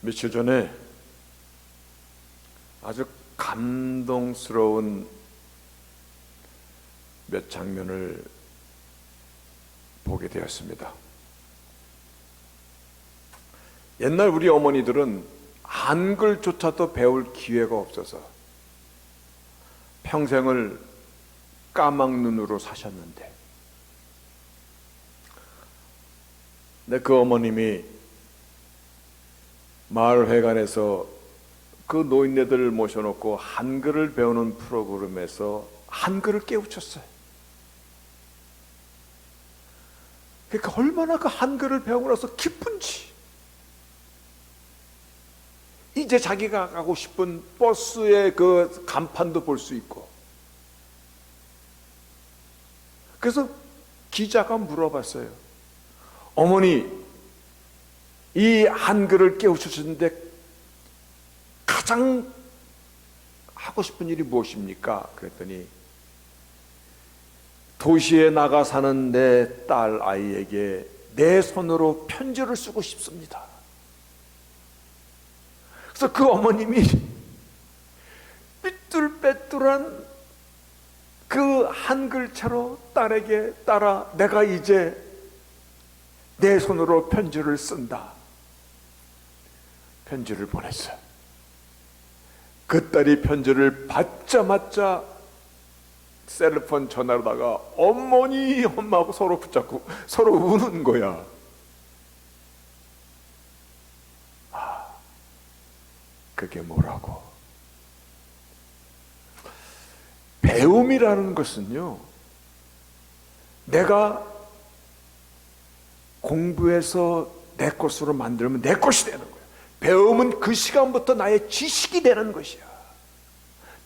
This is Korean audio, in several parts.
며칠 전에 아주 감동스러운 몇 장면을 보게 되었습니다. 옛날 우리 어머니들은 한글조차도 배울 기회가 없어서 평생을 까막눈으로 사셨는데, 근데 그 어머님이 마을회관에서 그 노인네들을 모셔놓고 한글을 배우는 프로그램에서 한글을 깨우쳤어요. 그러니까 얼마나 그 한글을 배우고 나서 기쁜지, 이제 자기가 가고 싶은 버스의 그 간판도 볼 수 있고. 그래서 기자가 물어봤어요. 어머니, 이 한글을 깨우쳤는데 가장 하고 싶은 일이 무엇입니까? 그랬더니 도시에 나가 사는 내 딸 아이에게 내 손으로 편지를 쓰고 싶습니다. 그래서 그 어머님이 삐뚤빼뚤한 그 한글체로 딸에게, 딸아, 내가 이제 내 손으로 편지를 쓴다. 편지를 보냈어요. 그 딸이 편지를 받자마자 셀폰 전화로다가 어머니, 엄마하고 서로 붙잡고 서로 우는 거야. 그게 뭐라고? 배움이라는 것은요, 내가 공부해서 내 것으로 만들면 내 것이 되는 거예요. 배움은 그 시간부터 나의 지식이 되는 것이야.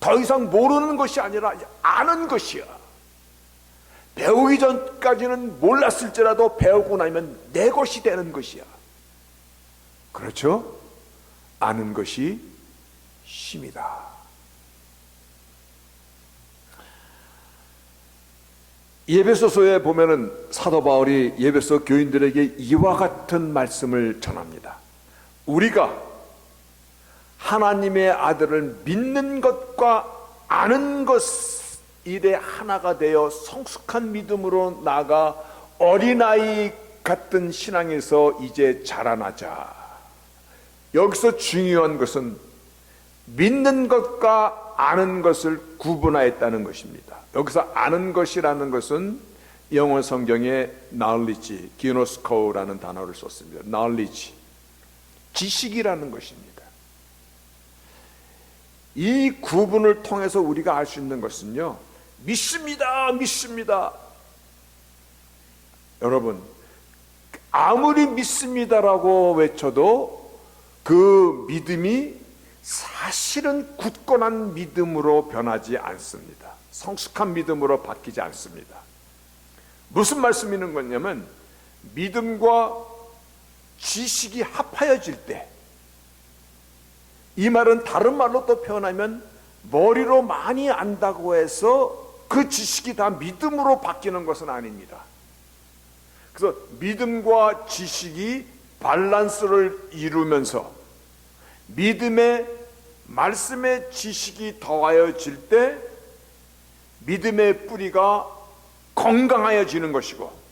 더 이상 모르는 것이 아니라 아는 것이야. 배우기 전까지는 몰랐을지라도 배우고 나면 내 것이 되는 것이야. 그렇죠? 아는 것이 힘이다. 예배소서에 보면은 사도 바울이 예배소 교인들에게 이와 같은 말씀을 전합니다. 우리가 하나님의 아들을 믿는 것과 아는 것 일에 하나가 되어 성숙한 믿음으로 나아가 어린아이 같은 신앙에서 이제 자라나자. 여기서 중요한 것은 믿는 것과 아는 것을 구분하였다는 것입니다. 여기서 아는 것이라는 것은 영어 성경에 knowledge, 기노스코라는 단어를 썼습니다. knowledge, 지식이라는 것입니다. 이 구분을 통해서 우리가 알 수 있는 것은요, 믿습니다, 믿습니다. 여러분, 아무리 믿습니다라고 외쳐도 그 믿음이 사실은 굳건한 믿음으로 변하지 않습니다. 성숙한 믿음으로 바뀌지 않습니다. 무슨 말씀이 있는 거냐면, 믿음과 지식이 합하여질 때, 이 말은 다른 말로 또 표현하면 머리로 많이 안다고 해서 그 지식이 다 믿음으로 바뀌는 것은 아닙니다. 그래서 믿음과 지식이 밸런스를 이루면서 믿음의 말씀의 지식이 더하여질 때 믿음의 뿌리가 건강하여지는 것이고,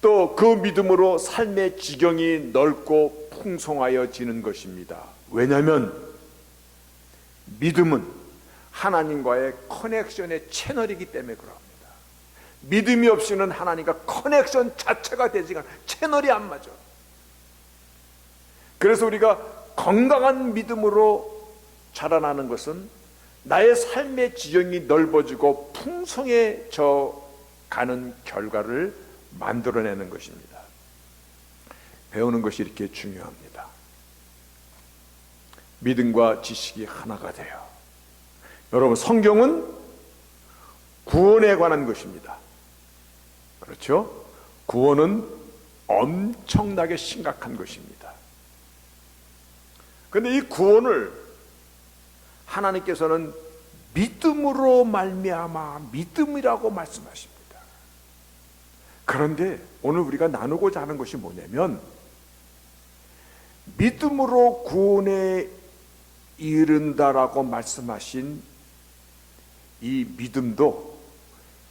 또 그 믿음으로 삶의 지경이 넓고 풍성하여지는 것입니다. 왜냐하면 믿음은 하나님과의 커넥션의 채널이기 때문에 그럽니다. 믿음이 없이는 하나님과 커넥션 자체가 되지 않아, 채널이 안 맞아. 그래서 우리가 건강한 믿음으로 자라나는 것은 나의 삶의 지경이 넓어지고 풍성해져 가는 결과를 만들어내는 것입니다. 배우는 것이 이렇게 중요합니다. 믿음과 지식이 하나가 돼요. 여러분, 성경은 구원에 관한 것입니다. 그렇죠? 구원은 엄청나게 심각한 것입니다. 그런데 이 구원을 하나님께서는 믿음으로 말미암아 믿음이라고 말씀하십니다. 그런데 오늘 우리가 나누고자 하는 것이 뭐냐면, 믿음으로 구원에 이른다라고 말씀하신 이 믿음도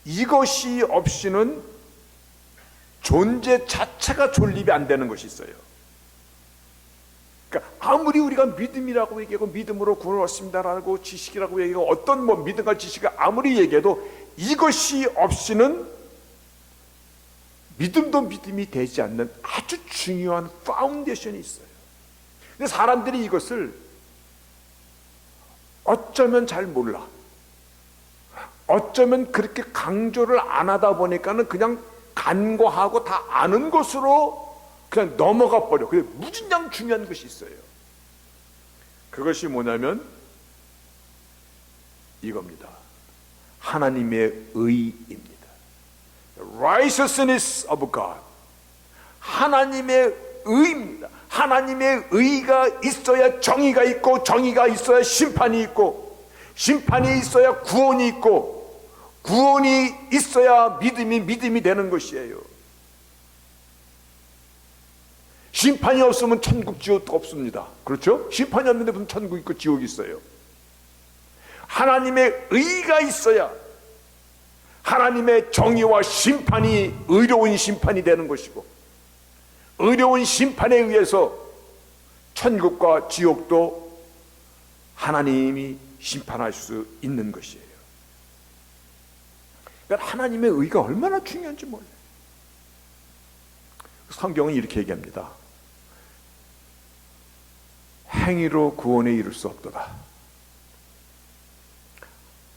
이것이 없이는 존재 자체가 존립이 안 되는 것이 있어요. 그러니까 아무리 우리가 믿음이라고 얘기하고 믿음으로 구원을 얻습니다라고 지식이라고 얘기하고 어떤 믿음과 지식을 아무리 얘기해도 이것이 없이는 믿음도 믿음이 되지 않는 아주 중요한 파운데이션이 있어요. 근데 사람들이 이것을 어쩌면 잘 몰라. 어쩌면 그렇게 강조를 안 하다 보니까는 그냥 간과하고 다 아는 것으로 그냥 넘어가 버려. 근데 무진장 중요한 것이 있어요. 그것이 뭐냐면 이겁니다. 하나님의 의입니다. Righteousness of God. 하나님의 의입니다. 하나님의 의가 있어야 정의가 있고, 정의가 있어야 심판이 있고, 심판이 있어야 구원이 있고, 구원이 있어야 믿음이 되는 것이에요. 심판이 없으면 천국 지옥도 없습니다. 그렇죠? 심판이 없는데 무슨 천국 있고 지옥이 있어요. 하나님의 의가 있어야 하나님의 정의와 심판이 의로운 심판이 되는 것이고, 의로운 심판에 의해서 천국과 지옥도 하나님이 심판할 수 있는 것이에요. 그러니까 하나님의 의가 얼마나 중요한지 몰라요. 성경은 이렇게 얘기합니다. 행위로 구원에 이를 수 없도다.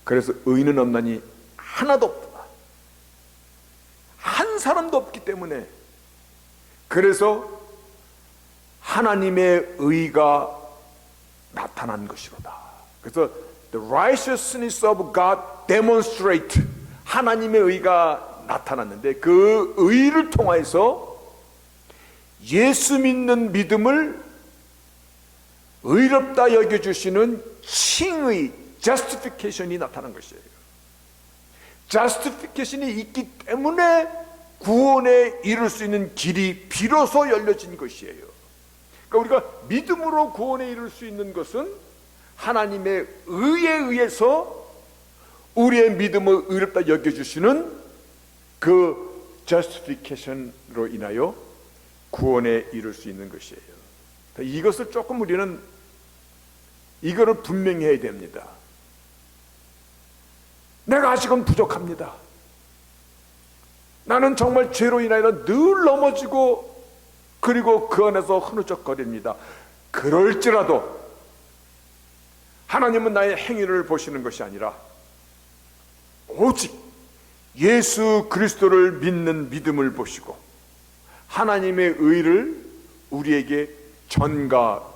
그래서 의는 없나니 하나도 없도다. 한 사람도 없기 때문에, 그래서 하나님의 의가 나타난 것이로다. 그래서 the righteousness of God demonstrate, 하나님의 의가 나타났는데 그 의를 통해서 예수 믿는 믿음을 의롭다 여겨주시는 칭의, justification이 나타난 것이에요. justification이 있기 때문에 구원에 이룰 수 있는 길이 비로소 열려진 것이에요. 그러니까 우리가 믿음으로 구원에 이룰 수 있는 것은 하나님의 의에 의해서 우리의 믿음을 의롭다 여겨주시는 그 justification으로 인하여 구원에 이룰 수 있는 것이에요. 이것을 조금 우리는 이거를 분명히 해야 됩니다. 내가 아직은 부족합니다. 나는 정말 죄로 인하여 늘 넘어지고 그리고 그 안에서 흐느적거립니다. 그럴지라도 하나님은 나의 행위를 보시는 것이 아니라 오직 예수 그리스도를 믿는 믿음을 보시고 하나님의 의를 우리에게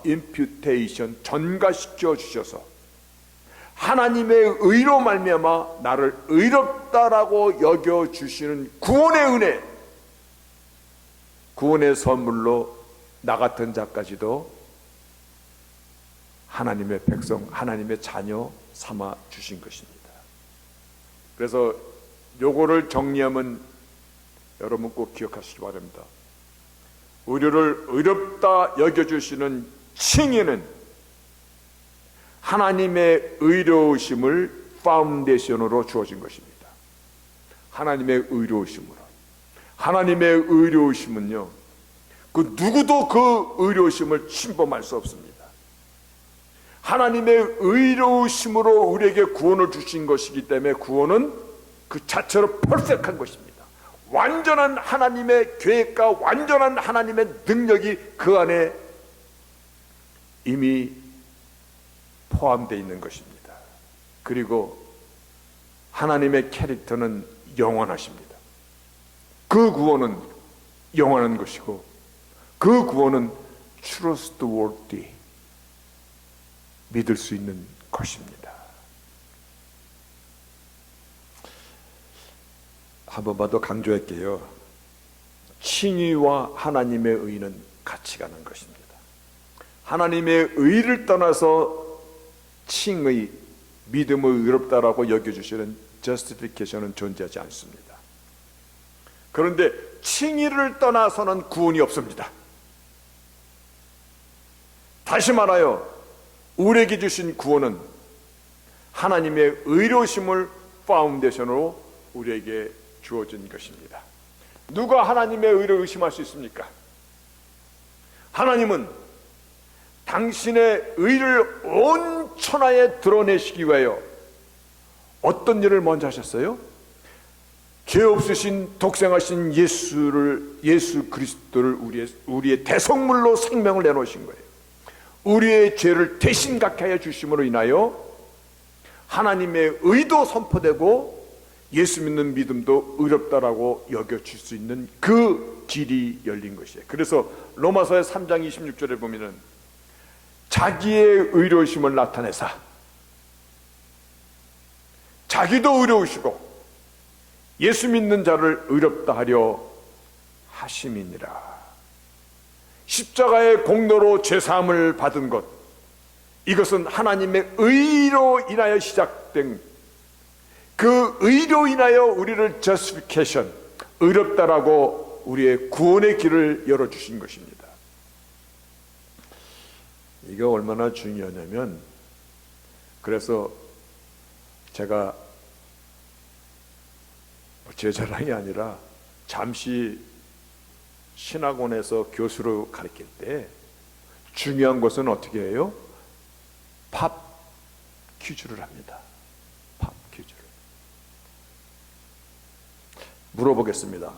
imputation, 전가시켜 주셔서 하나님의 의로 말미암아 나를 의롭다라고 여겨주시는 구원의 은혜, 구원의 선물로 나 같은 자까지도 하나님의 백성, 하나님의 자녀 삼아 주신 것입니다. 그래서 요거를 정리하면 여러분 꼭 기억하시기 바랍니다. 우리를 의롭다 여겨주시는 칭의는 하나님의 의로우심을 파운데이션으로 주어진 것입니다. 하나님의 의로우심으로. 하나님의 의로우심은요, 그 누구도 그 의로우심을 침범할 수 없습니다. 하나님의 의로우심으로 우리에게 구원을 주신 것이기 때문에 구원은 그 자체로 퍼펙트한 것입니다. 완전한 하나님의 계획과 완전한 하나님의 능력이 그 안에 이미 포함되어 있는 것입니다. 그리고 하나님의 캐릭터는 영원하십니다. 그 구원은 영원한 것이고 그 구원은 trustworthy, 믿을 수 있는 것입니다. 한 번만 더 강조할게요. 칭의와 하나님의 의는 같이 가는 것입니다. 하나님의 의를 떠나서 칭의, 믿음을 의롭다라고 여겨주시는 justification은 존재하지 않습니다. 그런데 칭의를 떠나서는 구원이 없습니다. 다시 말하여 우리에게 주신 구원은 하나님의 의로우심을 파운데이션으로 우리에게 주어진 것입니다. 누가 하나님의 의를 의심할 수 있습니까? 하나님은 당신의 의를 온 천하에 드러내시기 위하여 어떤 일을 먼저 하셨어요? 죄 없으신 독생하신 예수 그리스도를 우리의 대성물로 생명을 내놓으신 거예요. 우리의 죄를 대신 갖게 하여 주심으로 인하여 하나님의 의도 선포되고 예수 믿는 믿음도 의롭다라고 여겨질 수 있는 그 길이 열린 것이에요. 그래서 로마서의 3장 26절에 보면은 자기의 의로우심을 나타내사 자기도 의로우시고 예수 믿는 자를 의롭다 하려 하심이니라. 십자가의 공로로 죄사함을 받은 것, 이것은 하나님의 의로 인하여 시작된, 그 의로 인하여 우리를 justification, 의롭다라고 우리의 구원의 길을 열어주신 것입니다. 이게 얼마나 중요하냐면, 그래서 제가 제 자랑이 아니라 잠시 신학원에서 교수로 가르칠 때 중요한 것은 어떻게 해요? 팝 퀴즈를 합니다. 팝 퀴즈를. 물어보겠습니다.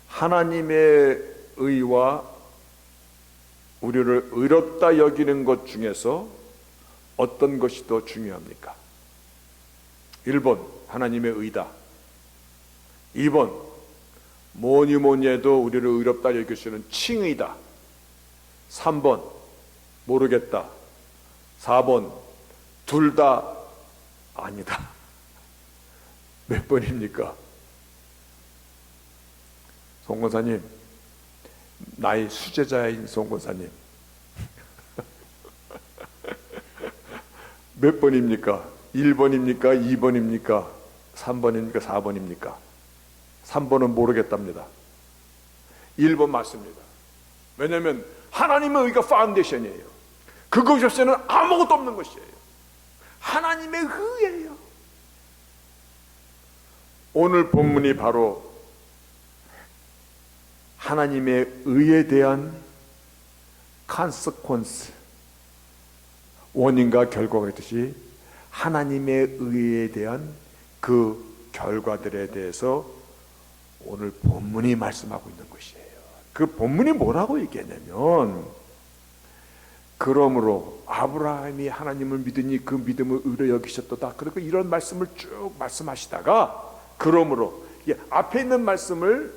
하나님의 의와 우리를 의롭다 여기는 것 중에서 어떤 것이 더 중요합니까? 1번 하나님의 의다. 2번 뭐니 해도 우리를 의롭다 여기시는 칭의다. 3번 모르겠다. 4번 둘 다 아니다. 몇 번입니까? 송 권사님, 나의 수제자인 송 권사님 몇 번입니까? 1번입니까? 2번입니까? 3번입니까? 4번입니까? 3번은 모르겠답니다. 1번 맞습니다. 왜냐하면 하나님의 의가 파운데이션이에요. 그것이 없이는 아무것도 없는 것이에요. 하나님의 의예요. 오늘 본문이 바로 하나님의 의에 대한 consequence, 원인과 결과가 있듯이 하나님의 의에 대한 그 결과들에 대해서 오늘 본문이 말씀하고 있는 것이에요. 그 본문이 뭐라고 얘기했냐면, 그러므로 아브라함이 하나님을 믿으니 그 믿음을 의로 여기셨도다. 그리고 이런 말씀을 쭉 말씀하시다가, 그러므로 앞에 있는 말씀을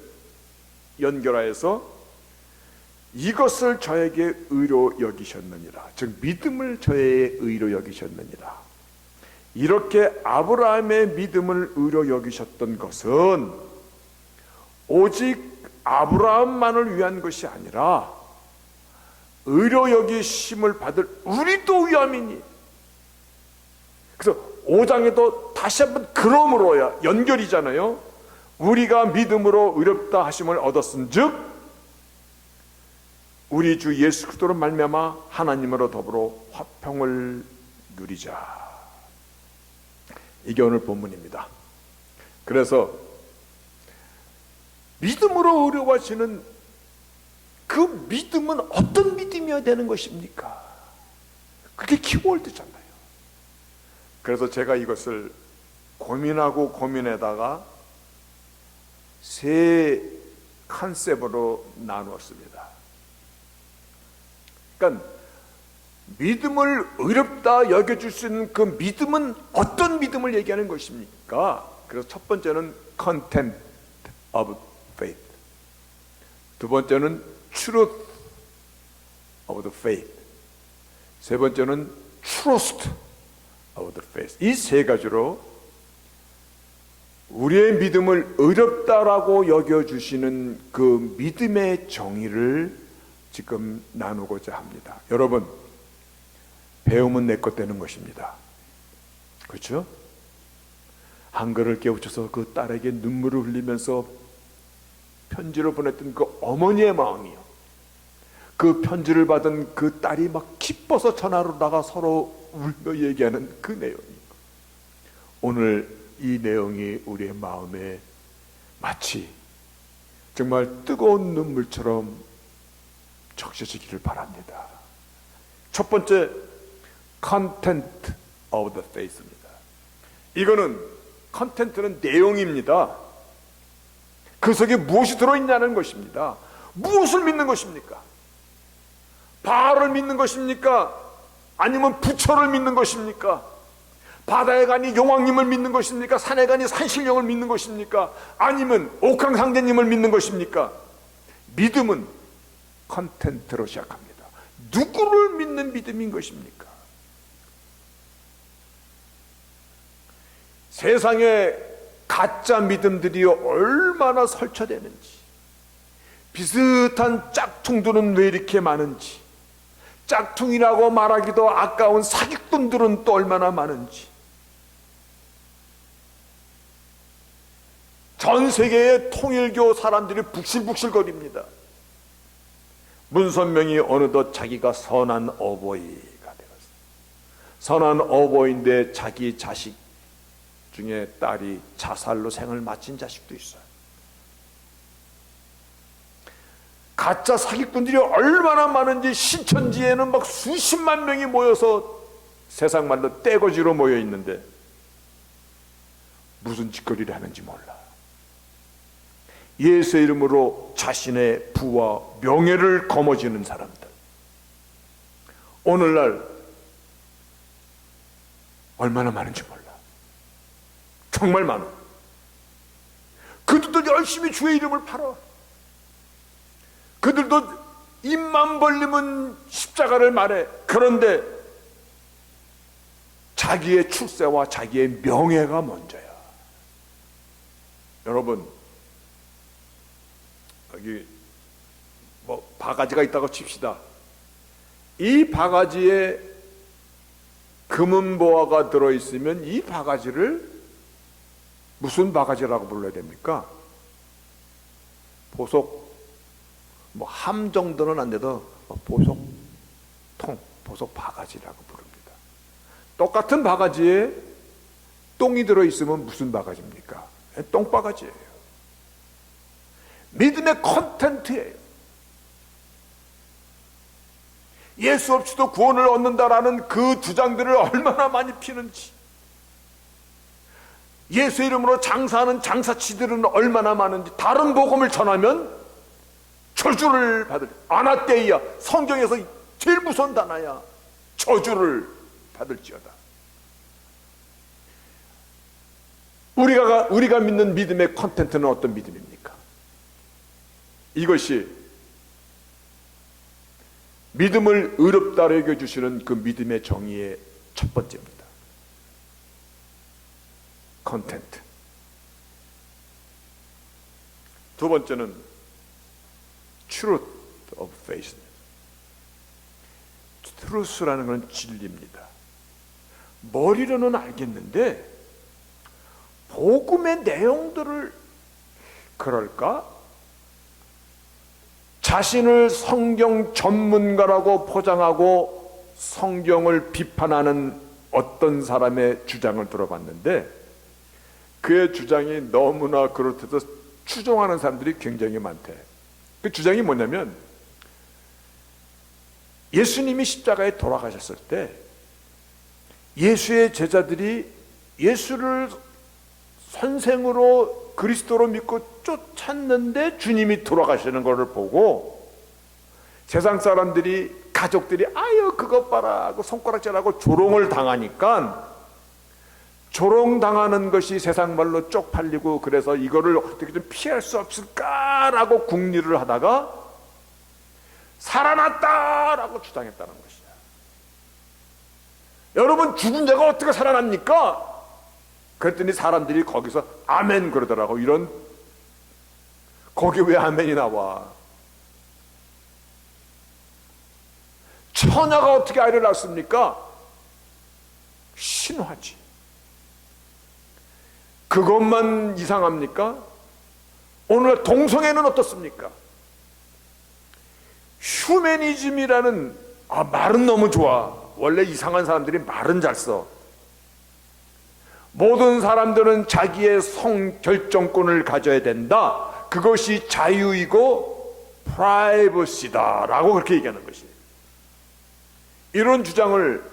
연결하여서 이것을 저에게 의로 여기셨느니라, 즉 믿음을 저의 의로 여기셨느니라. 이렇게 아브라함의 믿음을 의로 여기셨던 것은 오직 아브라함만을 위한 것이 아니라 의로 여기심을 받을 우리도 위함이니. 그래서 5장에도 다시 한번 그러므로야 연결이잖아요. 우리가 믿음으로 의롭다 하심을 얻었은즉 우리 주 예수 그리스도로 말미암아 하나님으로 더불어 화평을 누리자. 이게 오늘 본문입니다. 그래서 믿음으로 의로워지는 그 믿음은 어떤 믿음이어야 되는 것입니까? 그게 키워드잖아요. 그래서 제가 이것을 고민하고 고민하다가 세 컨셉으로 나누었습니다. 그러니까 믿음을 의롭다 여겨줄 수 있는 그 믿음은 어떤 믿음을 얘기하는 것입니까? 그래서 첫 번째는 content of faith, 두 번째는 truth of the faith, 세 번째는 trust of the faith. 이 세 가지로 우리의 믿음을 의롭다라고 여겨주시는 그 믿음의 정의를 지금 나누고자 합니다. 여러분, 배움은 내 것 되는 것입니다. 그렇죠? 한글을 깨우쳐서 그 딸에게 눈물을 흘리면서 편지를 보냈던 그 어머니의 마음이요, 그 편지를 받은 그 딸이 막 기뻐서 전화로 나가 서로 울며 얘기하는 그 내용이, 오늘 이 내용이 우리의 마음에 마치 정말 뜨거운 눈물처럼 적셔지기를 바랍니다. 첫 번째, content of the faith입니다. 이거는, 컨텐트는 내용입니다. 그 속에 무엇이 들어있냐는 것입니다. 무엇을 믿는 것입니까? 바알을 믿는 것입니까? 아니면 부처를 믿는 것입니까? 바다에 가니 용왕님을 믿는 것입니까? 산에 가니 산신령을 믿는 것입니까? 아니면 옥황상제님을 믿는 것입니까? 믿음은 컨텐트로 시작합니다. 누구를 믿는 믿음인 것입니까? 세상에 가짜 믿음들이 얼마나 설쳐되는지, 비슷한 짝퉁들은 왜 이렇게 많은지, 짝퉁이라고 말하기도 아까운 사기꾼들은 또 얼마나 많은지, 전 세계의 통일교 사람들이 북실북실거립니다. 문선명이 어느덧 자기가 선한 어버이가 되었어요. 선한 어버이인데 자기 자식 중에 딸이 자살로 생을 마친 자식도 있어요. 가짜 사기꾼들이 얼마나 많은지, 신천지에는 막 수십만 명이 모여서 세상 말로 떼거지로 모여 있는데 무슨 짓거리를 하는지 몰라. 예수의 이름으로 자신의 부와 명예를 거머쥐는 사람들, 오늘날 얼마나 많은지 몰라. 정말 많아. 그들도 열심히 주의 이름을 팔아. 그들도 입만 벌리면 십자가를 말해. 그런데 자기의 출세와 자기의 명예가 먼저야. 여러분, 여기 뭐 바가지가 있다고 칩시다. 이 바가지에 금은보화가 들어있으면 이 바가지를 무슨 바가지라고 불러야 됩니까? 보석, 뭐 함 정도는 안 돼도 보석통, 보석 바가지라고 부릅니다. 똑같은 바가지에 똥이 들어있으면 무슨 바가지입니까? 똥바가지예요. 믿음의 컨텐트예요. 예수 없이도 구원을 얻는다라는 그 주장들을 얼마나 많이 피는지, 예수 이름으로 장사하는 장사치들은 얼마나 많은지, 다른 복음을 전하면 저주를 받을, 아나떼이야, 성경에서 제일 무서운 단어야. 저주를 받을지어다. 우리가 믿는 믿음의 컨텐트는 어떤 믿음입니까? 이것이 믿음을 의롭다 여겨주시는 그 믿음의 정의의 첫 번째입니다. 컨텐트. 두 번째는 truth of faith입니다. truth라는 건 진리입니다. 머리로는 알겠는데 복음의 내용들을, 그럴까? 자신을 성경 전문가라고 포장하고 성경을 비판하는 어떤 사람의 주장을 들어봤는데, 그의 주장이 너무나 그렇듯 추종하는 사람들이 굉장히 많대. 그 주장이 뭐냐면, 예수님이 십자가에 돌아가셨을 때 예수의 제자들이 예수를 선생으로 그리스도로 믿고 쫓았는데 주님이 돌아가시는 것을 보고 세상 사람들이, 가족들이 아유 그것 봐라 하고 손가락질하고 조롱을 당하니까, 조롱당하는 것이 세상 말로 쪽팔리고, 그래서 이거를 어떻게 좀 피할 수 없을까라고 궁리를 하다가 살아났다라고 주장했다는 것이야. 여러분, 죽은 자가 어떻게 살아납니까? 그랬더니 사람들이 거기서 아멘 그러더라고. 이런, 거기 왜 아멘이 나와? 처녀가 어떻게 아이를 낳습니까? 신화지. 그것만 이상합니까? 오늘 동성애는 어떻습니까? 휴머니즘이라는 말은 너무 좋아. 원래 이상한 사람들이 말은 잘 써. 모든 사람들은 자기의 성결정권을 가져야 된다. 그것이 자유이고 프라이버시다 라고 그렇게 얘기하는 것이에요. 이런 주장을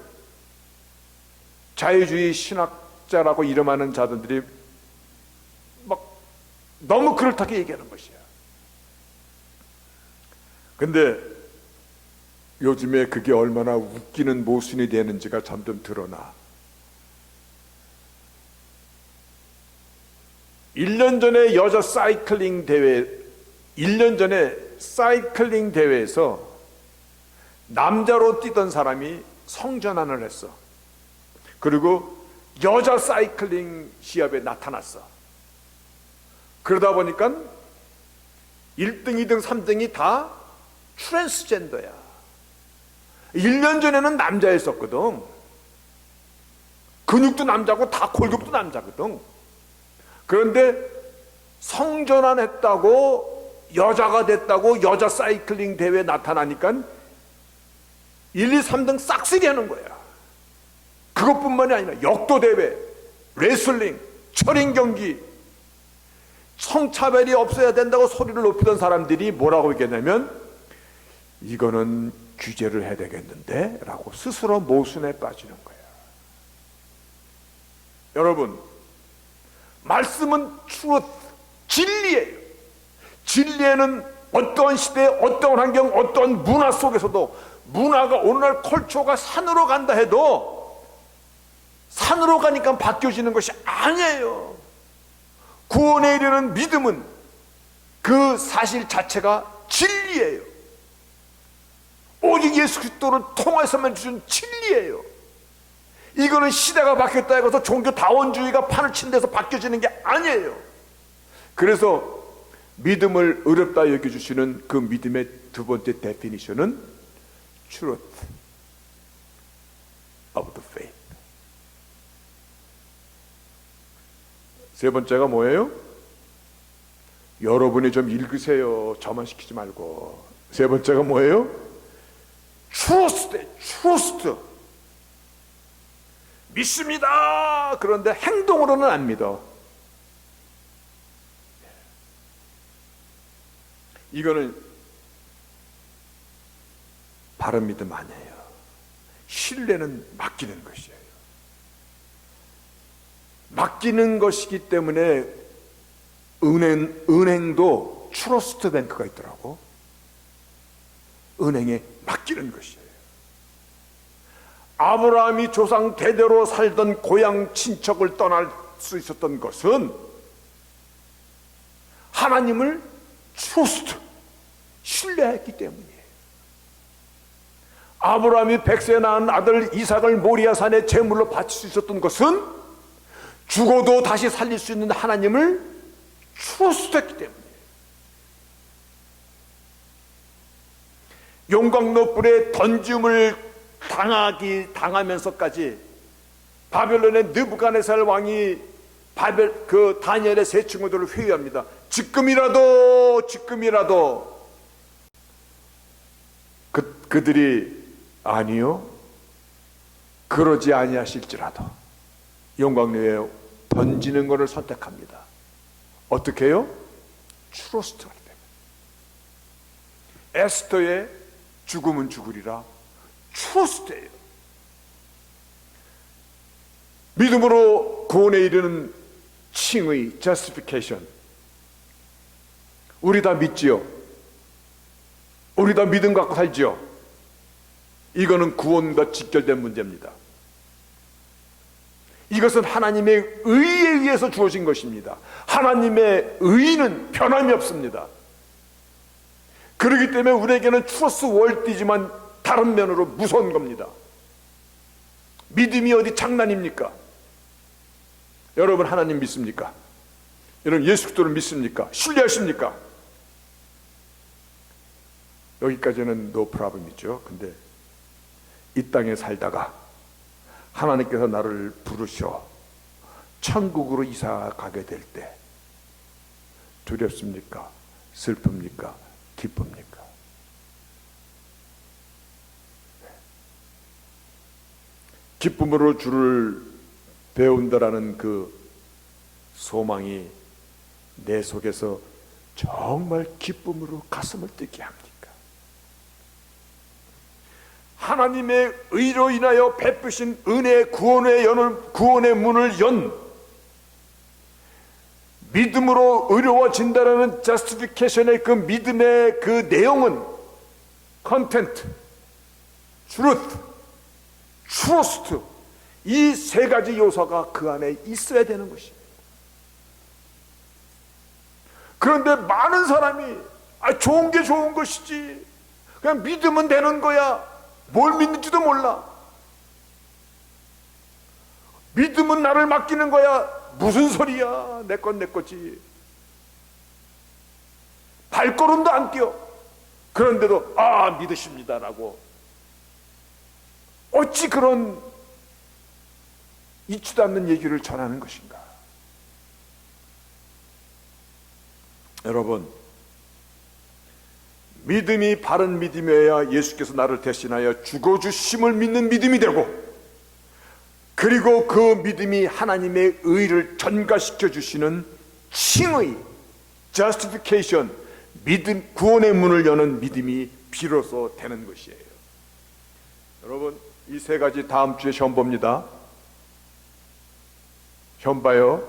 자유주의 신학자라고 이름하는 자들이 막 너무 그럴듯하게 얘기하는 것이야. 근데 요즘에 그게 얼마나 웃기는 모순이 되는지가 점점 드러나. 1년 전에 여자 사이클링 대회, 1년 전에 사이클링 대회에서 남자로 뛰던 사람이 성전환을 했어. 그리고 여자 사이클링 시합에 나타났어. 그러다 보니까 1등, 2등, 3등이 다 트랜스젠더야. 1년 전에는 남자였었거든. 근육도 남자고 다 골격도 남자거든. 그런데 성전환했다고 여자가 됐다고 여자 사이클링 대회에 나타나니까 1, 2, 3등 싹쓸이 하는 거야. 그것뿐만이 아니라 역도 대회, 레슬링, 철인 경기, 성차별이 없어야 된다고 소리를 높이던 사람들이 뭐라고 얘기했냐면 이거는 규제를 해야 되겠는데 라고 스스로 모순에 빠지는 거야. 여러분, 말씀은 truth, 진리예요. 진리에는 어떤 시대, 어떤 환경, 어떤 문화 속에서도, 문화가 오늘날 컬처가 산으로 간다 해도 산으로 가니까 바뀌어지는 것이 아니에요. 구원에 이르는 믿음은 그 사실 자체가 진리예요. 오직 예수 그리스도를 통해서만 주신 진리예요. 이거는 시대가 바뀌었다 해서 종교 다원주의가 판을 친 데서 바뀌어지는 게 아니에요. 그래서 믿음을 어렵다 여겨주시는 그 믿음의 두 번째 데피니션은 truth of the faith. 세 번째가 뭐예요? 여러분이 좀 읽으세요. 저만 시키지 말고. 세 번째가 뭐예요? trust. 믿습니다. 그런데 행동으로는 안 믿어. 이거는 바른 믿음 아니에요. 신뢰는 맡기는 것이에요. 맡기는 것이기 때문에 은행도 트러스트 뱅크가 있더라고. 은행에 맡기는 것이에요. 아브라함이 조상 대대로 살던 고향 친척을 떠날 수 있었던 것은 하나님을 트러스트, 신뢰했기 때문이에요. 아브라함이 100세 낳은 아들 이삭을 모리아산에 제물로 바칠 수 있었던 것은 죽어도 다시 살릴 수 있는 하나님을 트러스트했기 때문이에요. 용광로 불에 던짐을 당하면서까지 바벨론의 느부갓네살 왕이 다니엘의 세 친구들을 회유합니다. 지금이라도 그들이 아니요 그러지 아니하실지라도 용광로에 던지는 것을 선택합니다. 어떻게 해요? 트러스트가 때문에. 에스더의 죽음은 죽으리라 트러스트예요. 믿음으로 구원에 이르는 칭의, justification. 우리 다 믿지요? 우리 다 믿음 갖고 살지요? 이거는 구원과 직결된 문제입니다. 이것은 하나님의 의에 의해서 주어진 것입니다. 하나님의 의는 변함이 없습니다. 그렇기 때문에 우리에게는 트러스트 월드이지만 다른 면으로 무서운 겁니다. 믿음이 어디 장난입니까? 여러분 하나님 믿습니까? 여러분 예수 그리스도를 믿습니까? 신뢰하십니까? 여기까지는 no problem이죠. 근데 이 땅에 살다가 하나님께서 나를 부르셔 천국으로 이사 가게 될 때 두렵습니까? 슬픕니까? 기쁩니까? 기쁨으로 주를 배운다라는 그 소망이 내 속에서 정말 기쁨으로 가슴을 뛰게 합니까? 하나님의 의로 인하여 베푸신 은혜의 구원의 문을 연 믿음으로 의로워진다라는 justification의 그 믿음의 그 내용은 content, truth, trust, 이 세 가지 요소가 그 안에 있어야 되는 것입니다. 그런데 많은 사람이 좋은 게 좋은 것이지, 그냥 믿으면 되는 거야, 뭘 믿는지도 몰라, 믿으면 나를 맡기는 거야, 무슨 소리야, 내 건 내 거지, 발걸음도 안 뛰어. 그런데도 믿으십니다라고, 어찌 그런 있지도 않는 얘기를 전하는 것인가? 여러분, 믿음이 바른 믿음이어야 예수께서 나를 대신하여 죽어주심을 믿는 믿음이 되고, 그리고 그 믿음이 하나님의 의를 전가시켜 주시는 칭의, justification, 믿음, 구원의 문을 여는 믿음이 비로소 되는 것이에요. 여러분, 이 세 가지 다음 주에 시험 봅니다. 시험 봐요.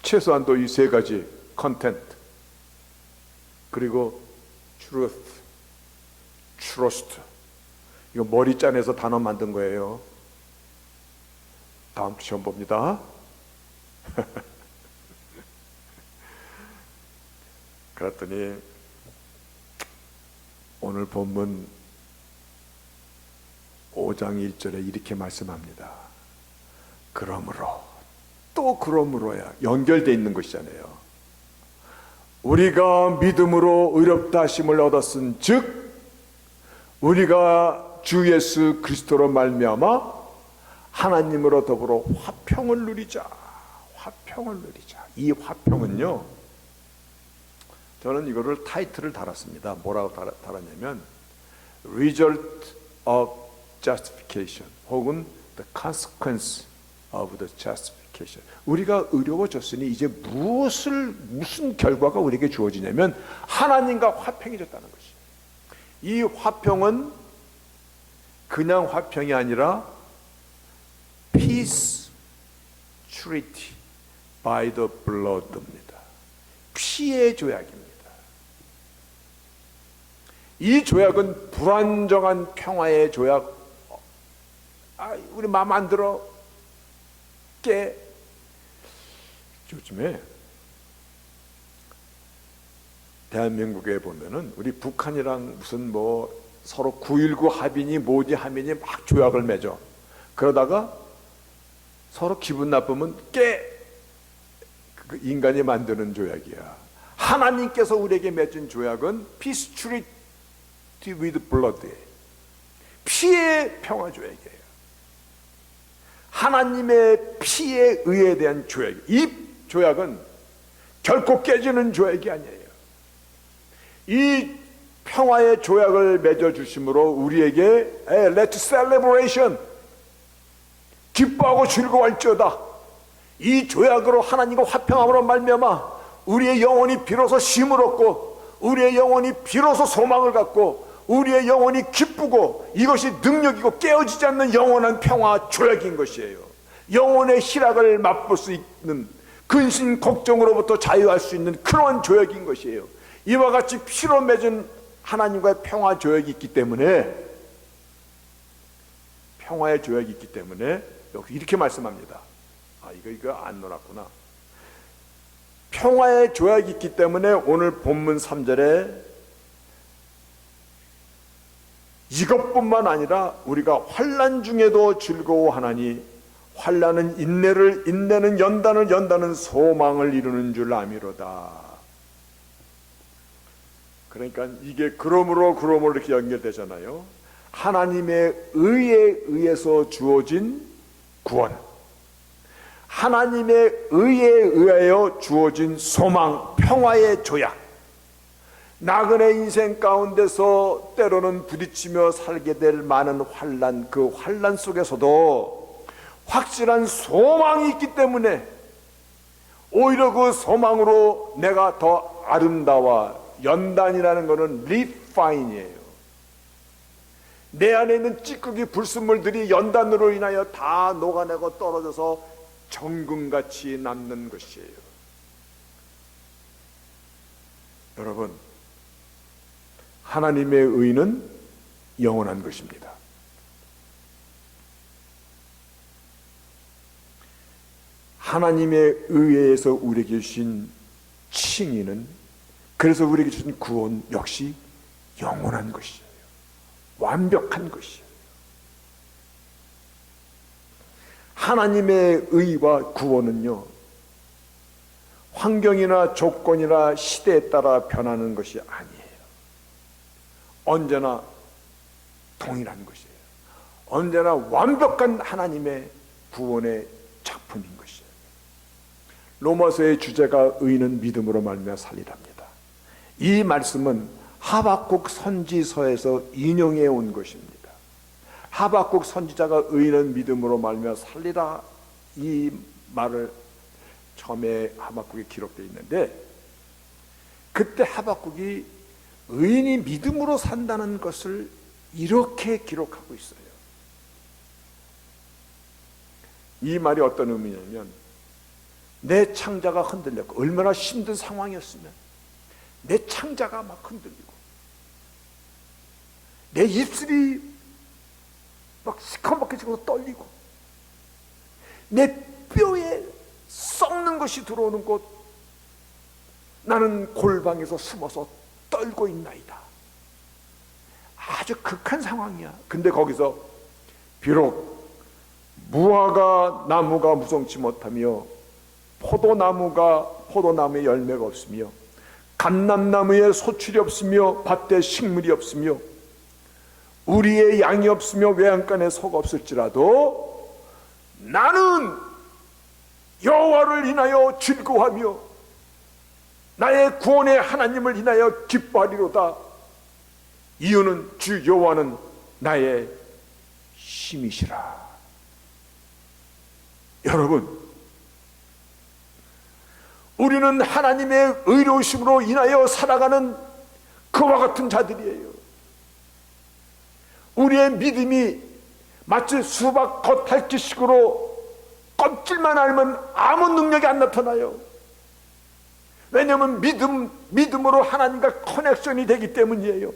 최소한도 이 세 가지, content, 그리고 truth, trust. 이거 머리 짠해서 단어 만든 거예요. 다음 주 시험 봅니다. 그랬더니 오늘 본문 5장 1절에 이렇게 말씀합니다. 그러므로, 또 그러므로야 연결되어 있는 것이잖아요. 우리가 믿음으로 의롭다 하심을 얻었은 즉 우리가 주 예수 그리스도로 말미암아 하나님으로 더불어 화평을 누리자. 화평을 누리자. 이 화평은요, 저는 이거를 타이틀을 달았습니다. 뭐라고 달았냐면 Result of Justification, 혹은 The Consequence of the Justification. 우리가 의로워졌으니 이제 무슨 결과가 우리에게 주어지냐면 하나님과 화평이 됐다는 것이에요. 이 화평은 그냥 화평이 아니라 Peace Treaty by the Blood입니다. 피의 조약입니다. 이 조약은 불안정한 평화의 조약. 우리 마음 안 들어. 깨. 요즘에 대한민국에 보면은 우리 북한이랑 무슨 서로 9.19 합의니 뭐니 하면이 막 조약을 맺어. 그러다가 서로 기분 나쁘면 그 인간이 만드는 조약이야. 하나님께서 우리에게 맺은 조약은 Peace Treaty with Blood, 피의 평화 조약이에요. 하나님의 피에 의해 대한 조약. 이 조약은 결코 깨지는 조약이 아니에요. 이 평화의 조약을 맺어주심으로 우리에게 Let's celebration, 기뻐하고 즐거워할지어다. 이 조약으로 하나님과 화평함으로 말미암아 우리의 영혼이 비로소 쉼을 얻고, 우리의 영혼이 비로소 소망을 갖고, 우리의 영혼이 기쁘고, 이것이 능력이고 깨어지지 않는 영원한 평화 조약인 것이에요. 영혼의 희락을 맛볼 수 있는, 근심 걱정으로부터 자유할 수 있는 그런 조약인 것이에요. 이와 같이 피로 맺은 하나님과의 평화 조약이 있기 때문에, 평화의 조약이 있기 때문에 여기 이렇게 말씀합니다. 이거 안 놀았구나. 평화의 조약이 있기 때문에 오늘 본문 3절에 이것뿐만 아니라 우리가 환난 중에도 즐거워하나니 환난은 인내를, 인내는 연단을 소망을 이루는 줄 아미로다. 그러니까 이게 그러므로 이렇게 연결되잖아요. 하나님의 의에 의해서 주어진 구원, 하나님의 의에 의하여 주어진 소망, 평화의 조약. 나그네 인생 가운데서 때로는 부딪히며 살게 될 많은 환난, 그 환난 속에서도 확실한 소망이 있기 때문에 오히려 그 소망으로 내가 더 아름다워. 연단이라는 것은 리파인이에요. 내 안에 있는 찌꺼기 불순물들이 연단으로 인하여 다 녹아내고 떨어져서 정금같이 남는 것이에요. 여러분, 하나님의 의는 영원한 것입니다. 하나님의 의에서 우리에게 주신 칭의는, 그래서 우리에게 주신 구원 역시 영원한 것이에요. 완벽한 것이에요. 하나님의 의와 구원은요, 환경이나 조건이나 시대에 따라 변하는 것이 아니에요. 언제나 동일한 것이에요. 언제나 완벽한 하나님의 구원의 작품인 것이에요. 로마서의 주제가 의는 믿음으로 말미암아 살리랍니다. 이 말씀은 하박국 선지서에서 인용해 온 것입니다. 하박국 선지자가 의는 믿음으로 말미암아 살리라, 이 말을 처음에 하박국에 기록되어 있는데, 그때 하박국이 의인이 믿음으로 산다는 것을 이렇게 기록하고 있어요. 이 말이 어떤 의미냐면, 내 창자가 흔들렸고, 얼마나 힘든 상황이었으면 내 창자가 막 흔들리고 내 입술이 막 시커멓게지고 떨리고 내 뼈에 썩는 것이 들어오는 곳, 나는 골방에서 숨어서 떨고 있나이다. 아주 극한 상황이야. 근데 거기서 비록 무화과 나무가 무성치 못하며 포도나무에 열매가 없으며 감람나무에 소출이 없으며 밭에 식물이 없으며 우리의 양이 없으며 외양간에 소가 없을지라도 나는 여호와를 인하여 즐거워하며 나의 구원의 하나님을 인하여 기뻐하리로다. 이유는 주 여호와는 나의 힘이시라. 여러분, 우리는 하나님의 의로우심으로 인하여 살아가는 그와 같은 자들이에요. 우리의 믿음이 마치 수박 겉핥기식으로 껍질만 알면 아무 능력이 안 나타나요. 왜냐하면 믿음으로 하나님과 커넥션이 되기 때문이에요.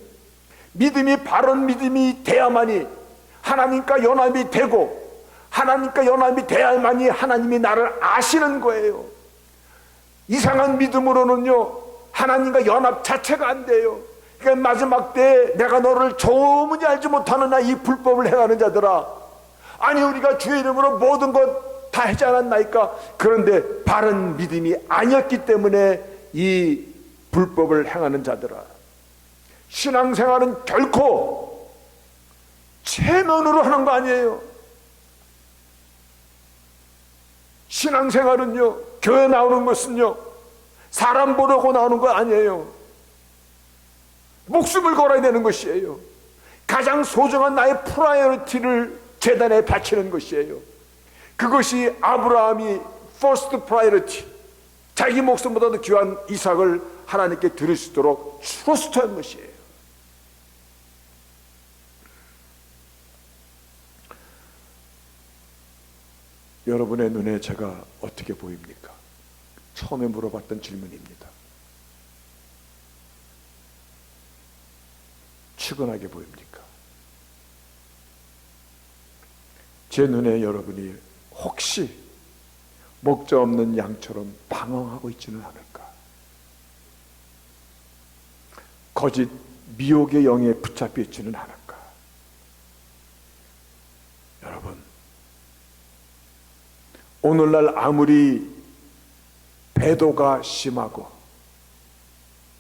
믿음이, 바른 믿음이 돼야만이 하나님과 연합이 되고, 하나님과 연합이 돼야만이 하나님이 나를 아시는 거예요. 이상한 믿음으로는요, 하나님과 연합 자체가 안 돼요. 그러니까 마지막 때에 내가 너를 조문이 알지 못하느냐 이 불법을 행하는 자들아, 아니 우리가 주의 이름으로 모든 것 다 하지 않았나이까. 그런데 바른 믿음이 아니었기 때문에 이 불법을 행하는 자들아, 신앙생활은 결코 체면으로 하는 거 아니에요. 신앙생활은요, 교회 나오는 것은요, 사람 보려고 나오는 거 아니에요. 목숨을 걸어야 되는 것이에요. 가장 소중한 나의 프라이어리티를 제단에 바치는 것이에요. 그것이 아브라함이 first priority, 자기 목숨보다도 귀한 이삭을 하나님께 드릴 수 있도록 트러스트한 것이에요. 여러분의 눈에 제가 어떻게 보입니까? 처음에 물어봤던 질문입니다. 측은하게 보입니까? 제 눈에 여러분이 혹시 목자 없는 양처럼 방황하고 있지는 않을까? 거짓 미혹의 영에 붙잡혀 있지는 않을까? 여러분, 오늘날 아무리 배도가 심하고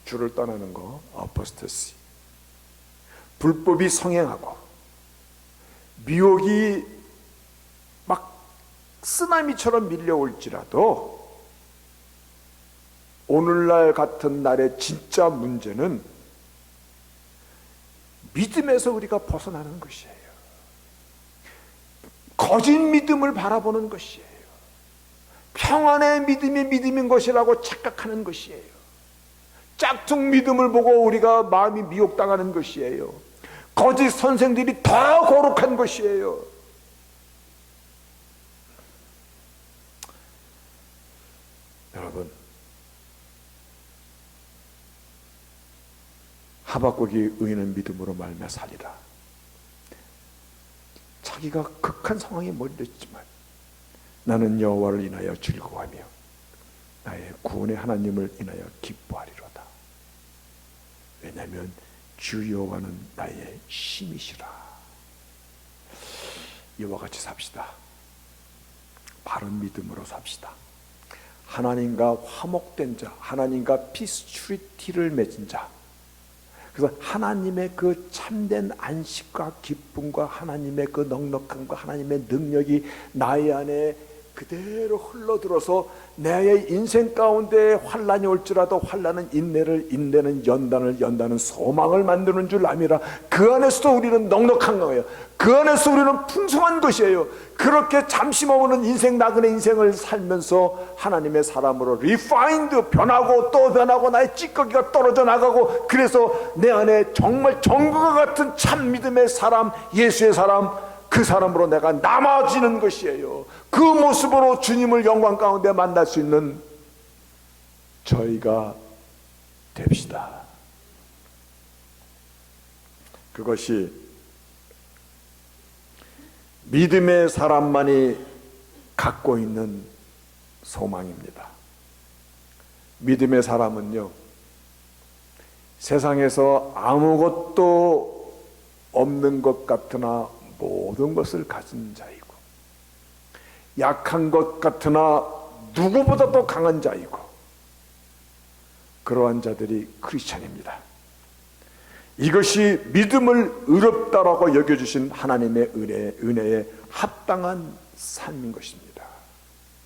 주를 떠나는 거, 어포스터시, 불법이 성행하고 미혹이 막 쓰나미처럼 밀려올지라도 오늘날 같은 날의 진짜 문제는 믿음에서 우리가 벗어나는 것이에요. 거짓 믿음을 바라보는 것이에요. 평안의 믿음이 믿음인 것이라고 착각하는 것이에요. 짝퉁 믿음을 보고 우리가 마음이 미혹당하는 것이에요. 거짓 선생들이 더 거룩한 것이에요. 여러분, 하박국이 의인은 믿음으로 말미암아 살리라. 자기가 극한 상황에 몰렸지만 나는 여호와를 인하여 즐거워하며 나의 구원의 하나님을 인하여 기뻐하리로다. 왜냐하면 주 여호와는 나의 힘이시라. 이와 같이 삽시다. 바른 믿음으로 삽시다. 하나님과 화목된 자, 하나님과 피스 트리티를 맺은 자, 그래서 하나님의 그 참된 안식과 기쁨과 하나님의 그 넉넉함과 하나님의 능력이 나의 안에 그대로 흘러들어서 내 인생 가운데 환난이 올지라도 환난은 인내를, 인내는 연단을 소망을 만드는 줄 아미라. 그 안에서도 우리는 넉넉한 거예요. 그 안에서 우리는 풍성한 것이에요. 그렇게 잠시 머무는 인생, 나그네 인생을 살면서 하나님의 사람으로 리파인드, 변하고 또 변하고 나의 찌꺼기가 떨어져 나가고, 그래서 내 안에 정말 정글과 같은 참 믿음의 사람, 예수의 사람, 그 사람으로 내가 남아지는 것이에요. 그 모습으로 주님을 영광 가운데 만날 수 있는 저희가 됩시다. 그것이 믿음의 사람만이 갖고 있는 소망입니다. 믿음의 사람은요, 세상에서 아무것도 없는 것 같으나 모든 것을 가진 자이고, 약한 것 같으나 누구보다도 강한 자이고, 그러한 자들이 크리스찬입니다. 이것이 믿음을 의롭다라고 여겨주신 하나님의 은혜에 합당한 삶인 것입니다.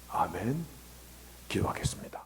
아멘. 기도하겠습니다.